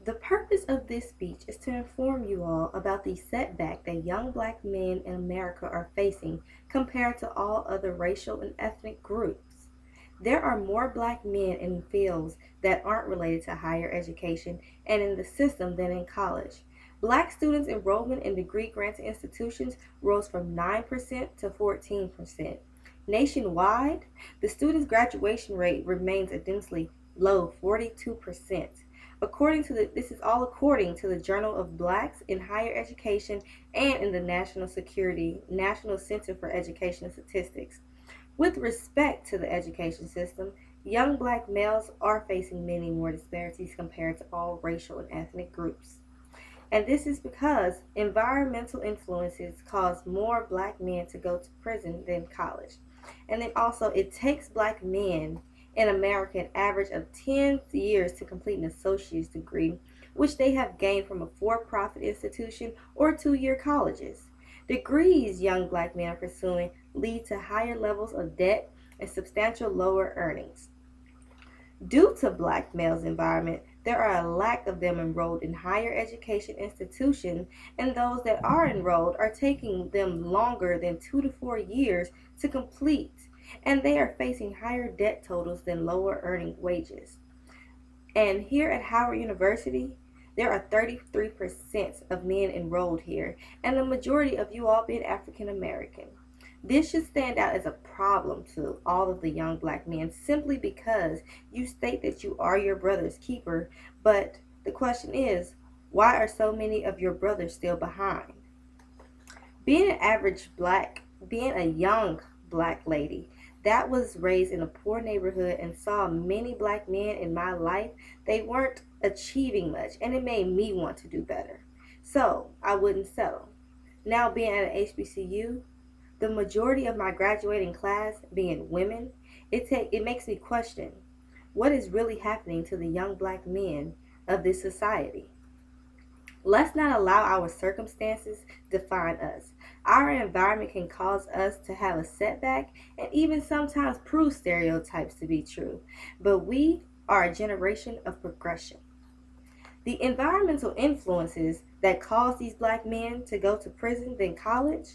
The purpose of this speech is to inform you all about the setback that young black men in America are facing compared to all other racial and ethnic groups. There are more black men in fields that aren't related to higher education and in the system than in college. Black students' enrollment in degree granting institutions rose from 9% to 14%. Nationwide, the students' graduation rate remains a densely low 42%. This is all according to the Journal of Blacks in Higher Education and in the National Center for Education Statistics. With respect to the education system, young black males are facing many more disparities compared to all racial and ethnic groups. And this is because environmental influences cause more black men to go to prison than college. And then also, it takes black men in America an average of 10 years to complete an associate's degree, which they have gained from a for-profit institution or two-year colleges. Degrees young black men are pursuing lead to higher levels of debt and substantial lower earnings. Due to black males' environment, there are a lack of them enrolled in higher education institutions, and those that are enrolled are taking them longer than 2 to 4 years to complete, and they are facing higher debt totals than lower earning wages. And here at Howard University, there are 33% of men enrolled here, and the majority of you all being African American. This should stand out as a problem to all of the young black men simply because you state that you are your brother's keeper, but the question is, why are so many of your brothers still behind? Being a young black lady that was raised in a poor neighborhood and saw many black men in my life, they weren't achieving much, and it made me want to do better. So I wouldn't settle. Now being at an HBCU, the majority of my graduating class being women, it makes me question what is really happening to the young black men of this society. Let's not allow our circumstances define us. Our environment can cause us to have a setback and even sometimes prove stereotypes to be true. But we are a generation of progression. The environmental influences that cause these black men to go to prison than college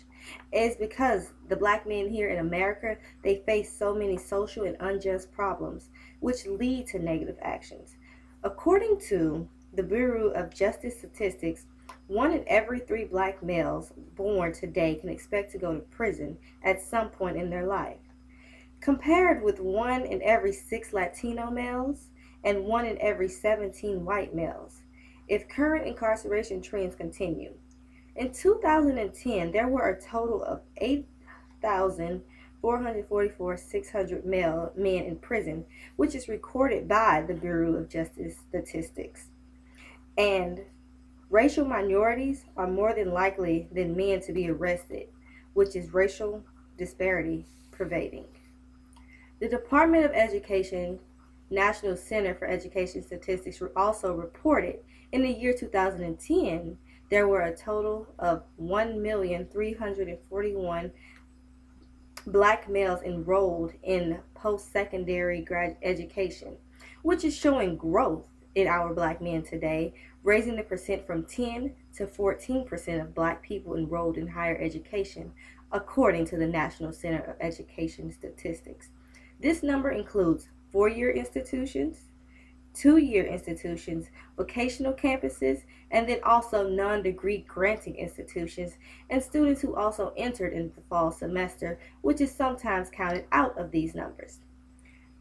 is because the black men here in America, they face so many social and unjust problems, which lead to negative actions. According to the Bureau of Justice Statistics, 1 in every 3 black males born today can expect to go to prison at some point in their life, compared with 1 in every 6 Latino males and 1 in every 17 white males, if current incarceration trends continue. In 2010, there were a total of 8,444,600 men in prison, which is recorded by the Bureau of Justice Statistics. And racial minorities are more than likely than men to be arrested, which is racial disparity pervading. The Department of Education National Center for Education Statistics also reported in the year 2010 there were a total of 1,341,000 black males enrolled in post-secondary education, which is showing growth in our black men today, raising the percent from 10 to 14% of black people enrolled in higher education, according to the National Center of Education Statistics. This number includes 4-year institutions, 2-year institutions, vocational campuses, and then also non-degree granting institutions, and students who also entered in the fall semester, which is sometimes counted out of these numbers.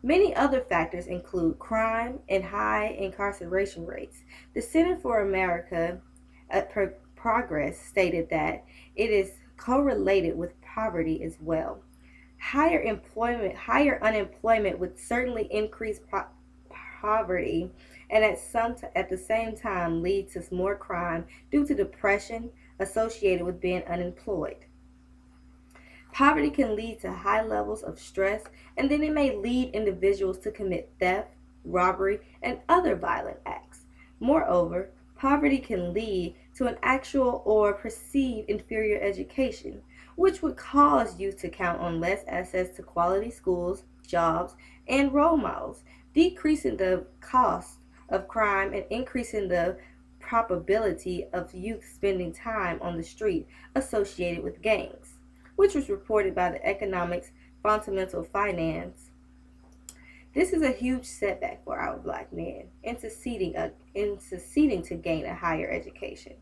Many other factors include crime and high incarceration rates. The Center for America Progress stated that it is correlated with poverty as well. Higher unemployment would certainly increase poverty and at the same time lead to more crime due to depression associated with being unemployed. Poverty can lead to high levels of stress, and then it may lead individuals to commit theft, robbery, and other violent acts. Moreover, poverty can lead to an actual or perceived inferior education, which would cause youth to count on less access to quality schools, jobs, and role models, decreasing the cost of crime and increasing the probability of youth spending time on the street associated with gangs, which was reported by the Economics Fundamental Finance. This is a huge setback for our black men in succeeding to gain a higher education.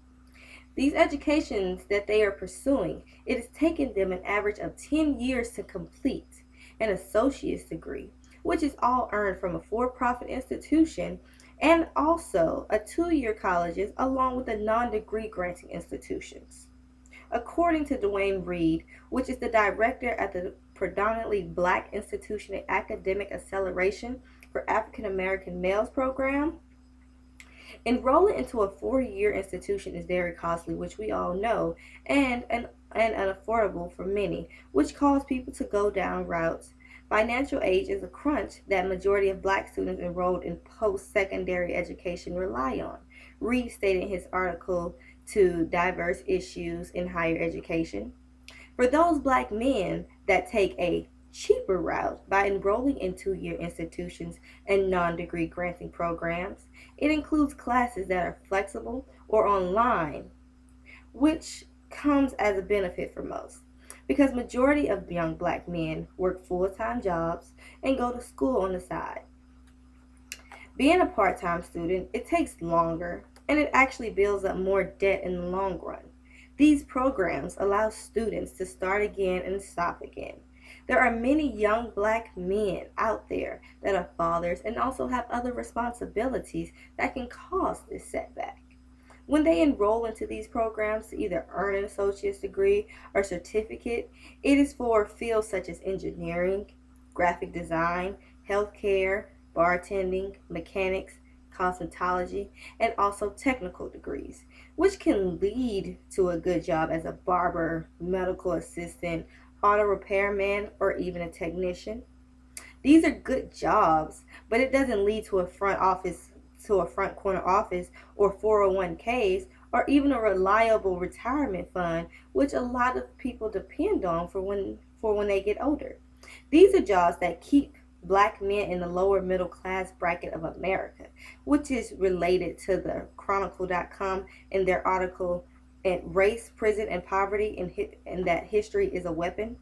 These educations that they are pursuing, it has taken them an average of 10 years to complete an associate's degree, which is all earned from a for-profit institution and also a 2-year colleges along with the non-degree granting institutions. According to Dwayne Reed, which is the director at the predominantly black institution in academic acceleration for African American males program, enrolling into a 4-year institution is very costly, which we all know, and unaffordable for many, which cause people to go down routes. Financial aid is a crunch that majority of black students enrolled in post-secondary education rely on. Reed stated in his article to Diverse Issues in Higher Education. For those black men that take a cheaper route by enrolling in 2-year institutions and non-degree granting programs, it includes classes that are flexible or online, which comes as a benefit for most because majority of young black men work full-time jobs and go to school on the side. Being a part-time student, it takes longer and it actually builds up more debt in the long run. These programs allow students to start again and stop again. There are many young black men out there that are fathers and also have other responsibilities that can cause this setback. When they enroll into these programs to either earn an associate's degree or certificate, it is for fields such as engineering, graphic design, healthcare, bartending, mechanics, cosmetology, and also technical degrees, which can lead to a good job as a barber, medical assistant, auto repairman, or even a technician. These are good jobs, but it doesn't lead to a front corner office or 401ks or even a reliable retirement fund, which a lot of people depend on for when they get older. These are jobs that keep black men in the lower middle class bracket of America, which is related to the Chronicle.com in their article Race, Prison, and Poverty, and that history is a weapon.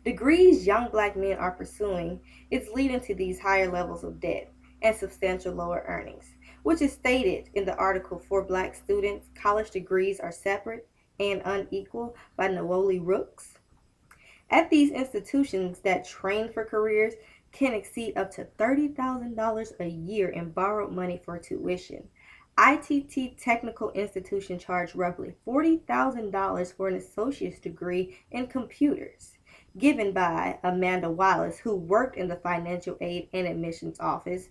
Degrees young black men are pursuing is leading to these higher levels of debt and substantial lower earnings, which is stated in the article For Black Students, College Degrees Are Separate and Unequal by Noeli Rooks. At these institutions that train for careers can exceed up to $30,000 a year in borrowed money for tuition. ITT technical institutions charge roughly $40,000 for an associate's degree in computers, given by Amanda Wallace, who worked in the financial aid and admissions office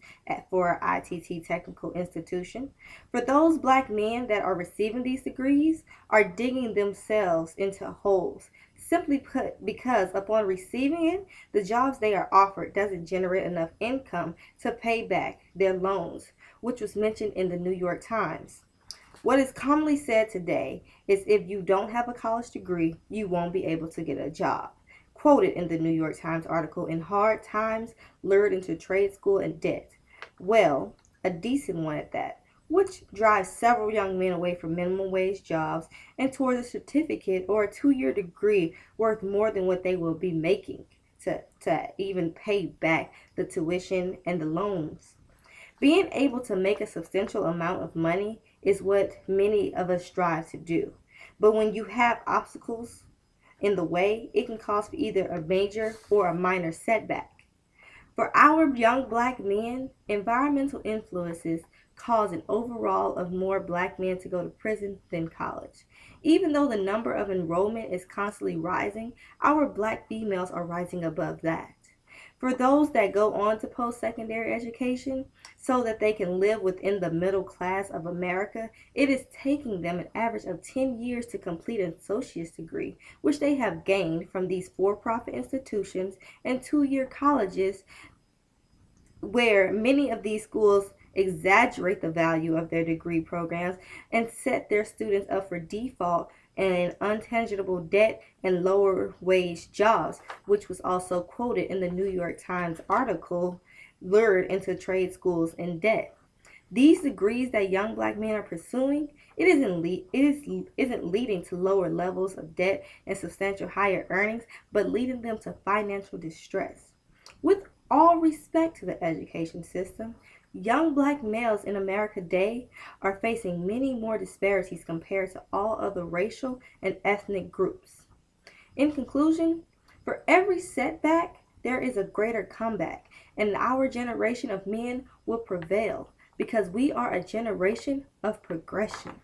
for ITT Technical Institution. For those black men that are receiving these degrees are digging themselves into holes, simply put, because upon receiving it, the jobs they are offered doesn't generate enough income to pay back their loans, which was mentioned in the New York Times. What is commonly said today is if you don't have a college degree, you won't be able to get a job. Quoted in the New York Times article, In Hard Times, Lured into Trade School and Debt. Well, a decent one at that, which drives several young men away from minimum wage jobs and towards a certificate or a 2-year degree worth more than what they will be making to even pay back the tuition and the loans. Being able to make a substantial amount of money is what many of us strive to do. But when you have obstacles in the way, it can cause either a major or a minor setback. For our young black men, environmental influences cause an overall of more black men to go to prison than college. Even though the number of enrollment is constantly rising, our black females are rising above that. For those that go on to post-secondary education so that they can live within the middle class of America, it is taking them an average of 10 years to complete an associate's degree, which they have gained from these for-profit institutions and 2-year colleges, where many of these schools exaggerate the value of their degree programs and set their students up for default and untangible debt and lower wage jobs, which was also quoted in the New York Times article lured into trade schools and debt. These degrees that young black men are pursuing, isn't leading to lower levels of debt and substantial higher earnings, but leading them to financial distress. With all respect to the education system, young black males in America today are facing many more disparities compared to all other racial and ethnic groups. In conclusion, for every setback, there is a greater comeback, and our generation of men will prevail because we are a generation of progression.